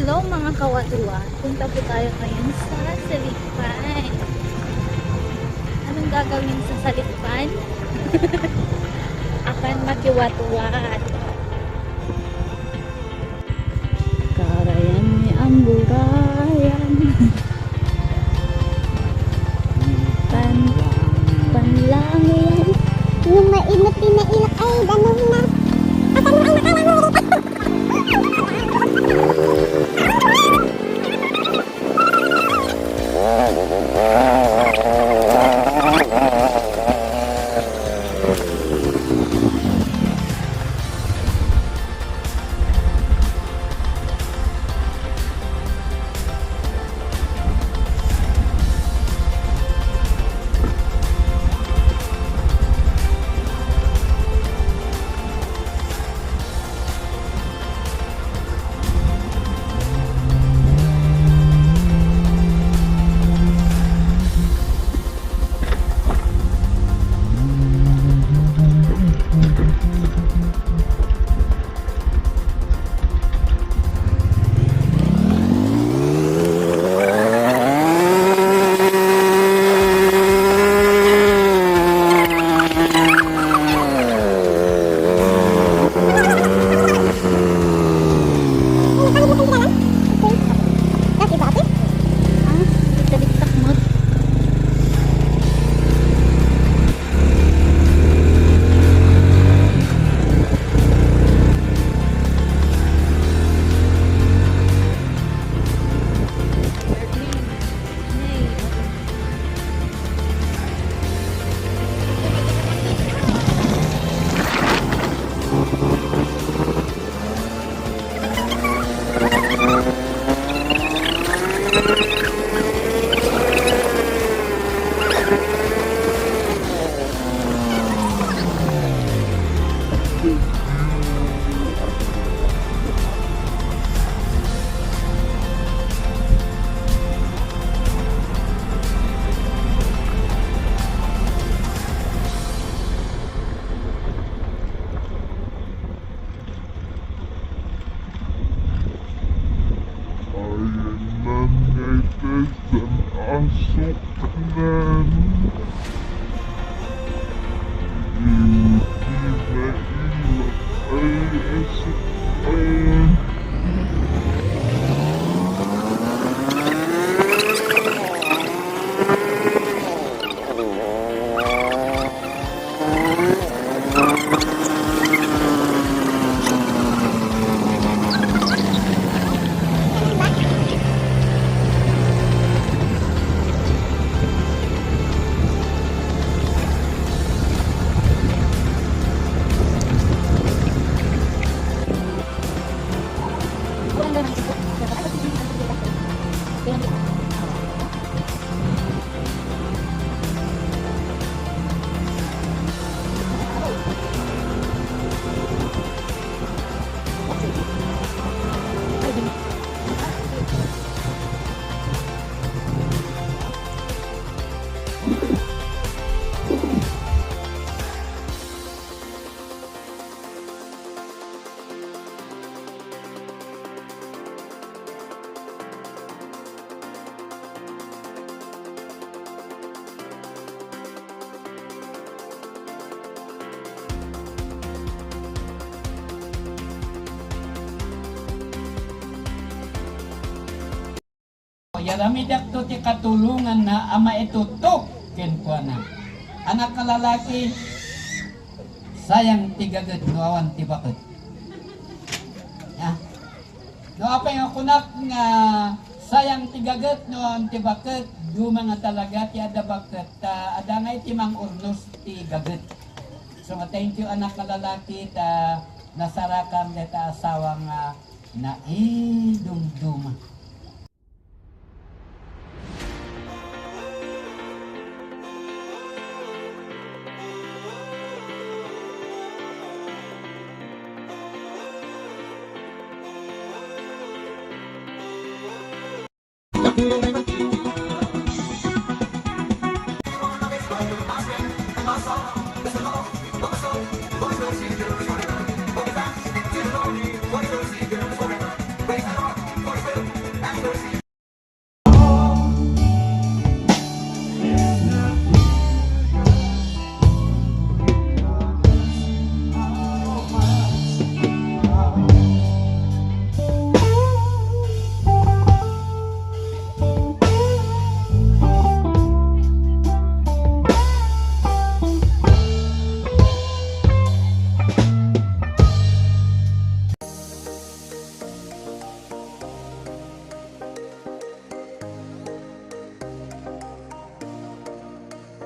Hello mga kawatuwa, punta po tayo ngayon sa Salipan. Anong gagawin sa Salipan? Akan makiwatuwat. Karayan ni Amburayan. Panlangin. Yung mainit na ilak ay ganun na. At ano ang nakalango? Yaramidak to ti katulungan na ama itutok ken kuana. Anak kalalaki sayang tigaget no awan ti bakit. Ya. No apa nga kunak nga sayang tigaget no awan ti bakit du mga talaga ti ada bakit ada ngay ti mang urnos ti gaget. So thank you anak kalalaki ta nasarakan deta asawa nga na idumduma. Thank you.